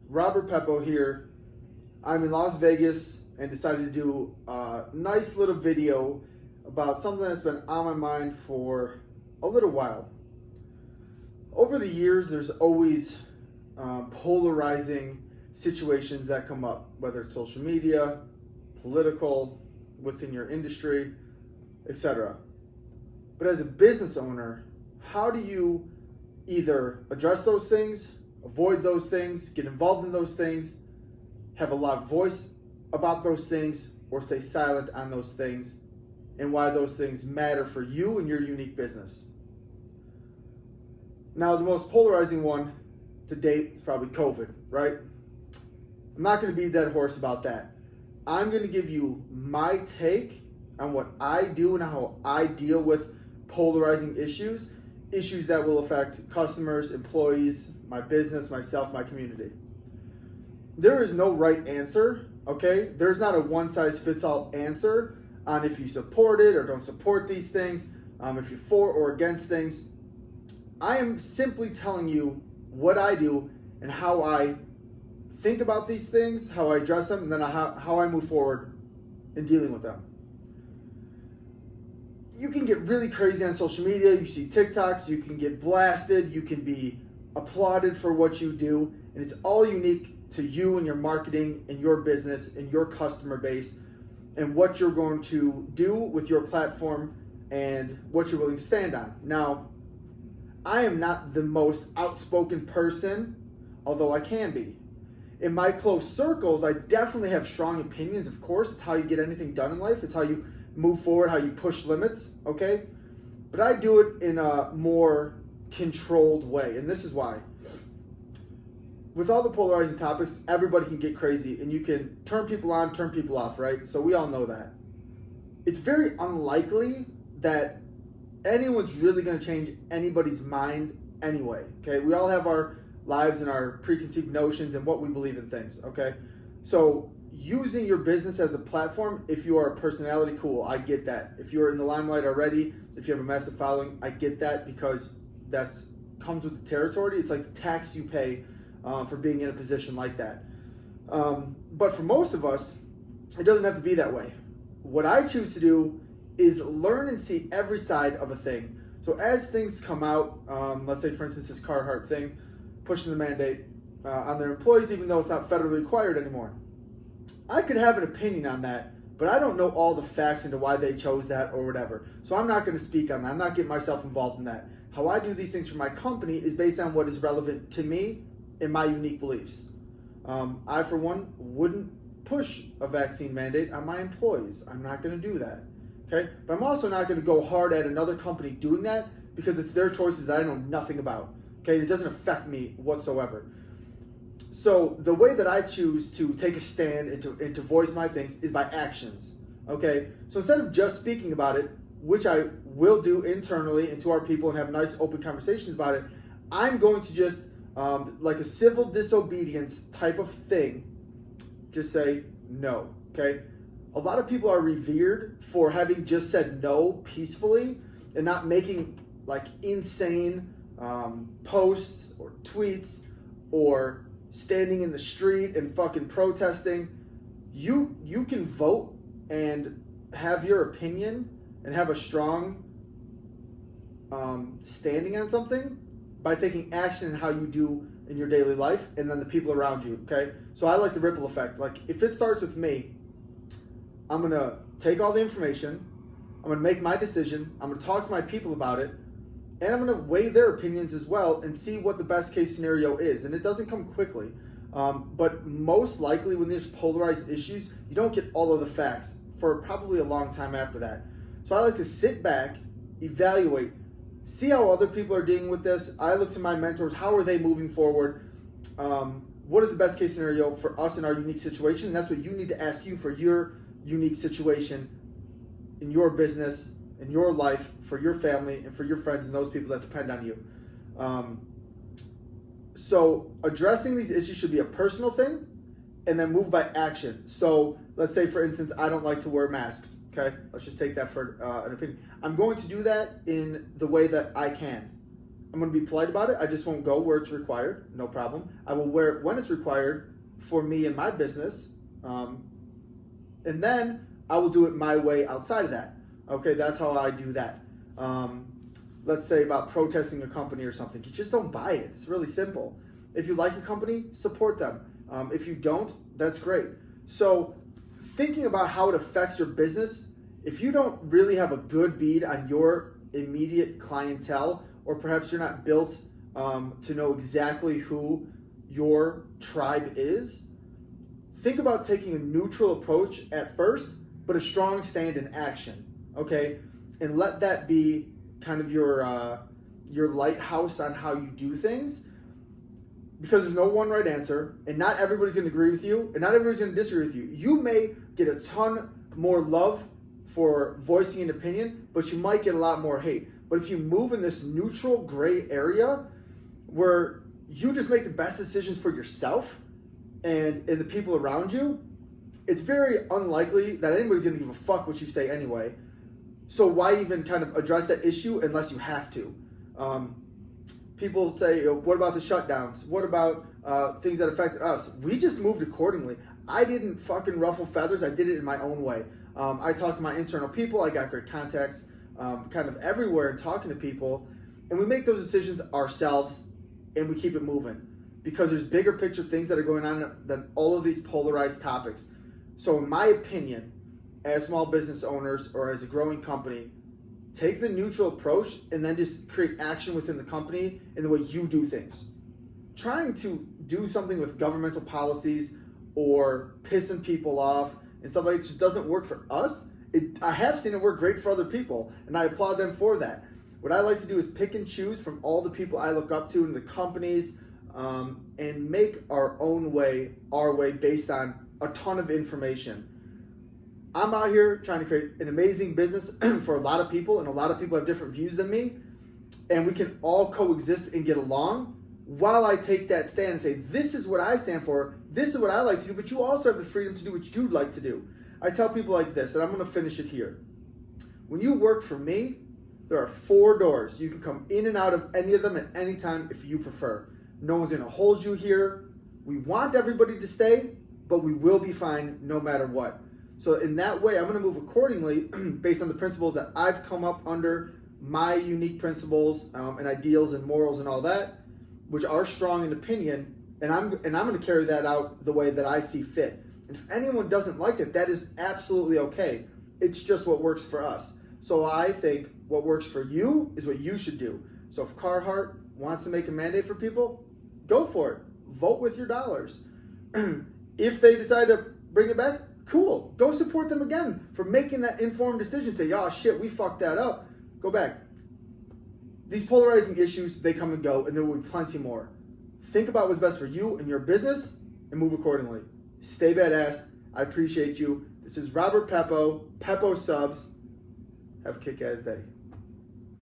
Robert Peppo here. I'm in Las Vegas and decided to do a nice little video about something that's been on my mind for a little while. Over the years, there's always polarizing situations that come up, whether it's social media, political, within your industry, etc. But as a business owner, how do you either address those things, avoid those things, get involved in those things, have a loud voice about those things, or stay silent on those things, and why those things matter for you and your unique business? Now, the most polarizing one to date is probably COVID, right? I'm not going to be a dead horse about that. I'm going to give you my take on what I do and how I deal with polarizing issues that will affect customers, employees, my business, myself, my community. There is no right answer, okay? There's not a one-size-fits-all answer on if you support it or don't support these things, if you're for or against things. I am simply telling you what I do and how I think about these things, how I address them, and then how I move forward in dealing with them. You can get really crazy on social media. You see TikToks, you can get blasted, you can be applauded for what you do, and it's all unique to you and your marketing and your business and your customer base and what you're going to do with your platform and what you're willing to stand on. Now, I am not the most outspoken person, although I can be. In my close circles, I definitely have strong opinions, of course. It's how you get anything done in life. It's how you move forward, how you push limits, okay? But I do it in a more controlled way, and this is why. With all the polarizing topics, everybody can get crazy, and you can turn people on, turn people off, right? So we all know that. It's very unlikely that anyone's really going to change anybody's mind anyway, okay? We all have our lives and our preconceived notions and what we believe in things, okay? So using your business as a platform, if you are a personality, cool, I get that. If you're in the limelight already, if you have a massive following, I get that, because that's comes with the territory. It's like the tax you pay for being in a position like that. But for most of us, it doesn't have to be that way. What I choose to do is learn and see every side of a thing. So as things come out, let's say for instance this Carhartt thing, pushing the mandate on their employees even though it's not federally required anymore. I could have an opinion on that, but I don't know all the facts into why they chose that or whatever. So I'm not going to speak on that. I'm not getting myself involved in that. How I do these things for my company is based on what is relevant to me and my unique beliefs. I, for one, wouldn't push a vaccine mandate on my employees. I'm not going to do that. Okay? But I'm also not going to go hard at another company doing that because it's their choices that I know nothing about. Okay? It doesn't affect me whatsoever. So the way that I choose to take a stand and to voice my things is by actions. Okay? So instead of just speaking about it, which I will do internally and to our people and have nice open conversations about it, I'm going to just, like a civil disobedience type of thing, just say no. Okay? A lot of people are revered for having just said no peacefully and not making like insane posts or tweets or standing in the street and fucking protesting. You can vote and have your opinion and have a strong standing on something by taking action in how you do in your daily life and then the people around you, okay? So I like the ripple effect. Like if it starts with me, I'm going to take all the information, I'm going to make my decision, I'm going to talk to my people about it, and I'm going to weigh their opinions as well and see what the best case scenario is. And it doesn't come quickly. But most likely when there's polarized issues, you don't get all of the facts for probably a long time after that. So I like to sit back, evaluate, see how other people are dealing with this. I look to my mentors. How are they moving forward? What is the best case scenario for us in our unique situation? And that's what you need to ask you for your unique situation in your business, in your life, for your family, and for your friends and those people that depend on you. So addressing these issues should be a personal thing and then move by action. So let's say, for instance, I don't like to wear masks. Okay, let's just take that for an opinion. I'm going to do that in the way that I can. I'm going to be polite about it. I just won't go where it's required. No problem. I will wear it when it's required for me and my business. And then I will do it my way outside of that. Okay, that's how I do that. Let's say about protesting a company or something. You just don't buy it. It's really simple. If you like a company, support them. If you don't, that's great. So thinking about how it affects your business, if you don't really have a good bead on your immediate clientele, or perhaps you're not built to know exactly who your tribe is, think about taking a neutral approach at first, but a strong stand in action, okay? And let that be kind of your lighthouse on how you do things, because there's no one right answer, and not everybody's going to agree with you, and not everybody's going to disagree with you. You may get a ton more love for voicing an opinion, but you might get a lot more hate. But if you move in this neutral gray area where you just make the best decisions for yourself and the people around you, it's very unlikely that anybody's going to give a fuck what you say anyway. So why even kind of address that issue unless you have to? People say, what about the shutdowns? What about things that affected us? We just moved accordingly. I didn't fucking ruffle feathers. I did it in my own way. I talked to my internal people. I got great contacts kind of everywhere and talking to people. And we make those decisions ourselves and we keep it moving. Because there's bigger picture things that are going on than all of these polarized topics. So in my opinion, as small business owners or as a growing company, take the neutral approach and then just create action within the company in the way you do things. Trying to do something with governmental policies or pissing people off and stuff like that just doesn't work for us. I have seen it work great for other people, and I applaud them for that. What I like to do is pick and choose from all the people I look up to in the companies, and make our own way, our way, based on a ton of information. I'm out here trying to create an amazing business for a lot of people, and a lot of people have different views than me, and we can all coexist and get along while I take that stand and say, this is what I stand for, this is what I like to do, but you also have the freedom to do what you'd like to do. I tell people like this, and I'm going to finish it here. When you work for me, there are 4 doors. You can come in and out of any of them at any time if you prefer. No one's going to hold you here. We want everybody to stay, but we will be fine no matter what. So in that way, I'm going to move accordingly based on the principles that I've come up under, my unique principles and ideals and morals and all that, which are strong in opinion, and I'm going to carry that out the way that I see fit. And if anyone doesn't like it, that is absolutely okay. It's just what works for us. So I think what works for you is what you should do. So if Carhartt wants to make a mandate for people, go for it. Vote with your dollars. If they decide to bring it back, cool. Go support them again for making that informed decision. Say, oh shit, we fucked that up. Go back. These polarizing issues, they come and go, and there will be plenty more. Think about what's best for you and your business and move accordingly. Stay badass. I appreciate you. This is Robert Peppo, Peppo Subs. Have a kick-ass day.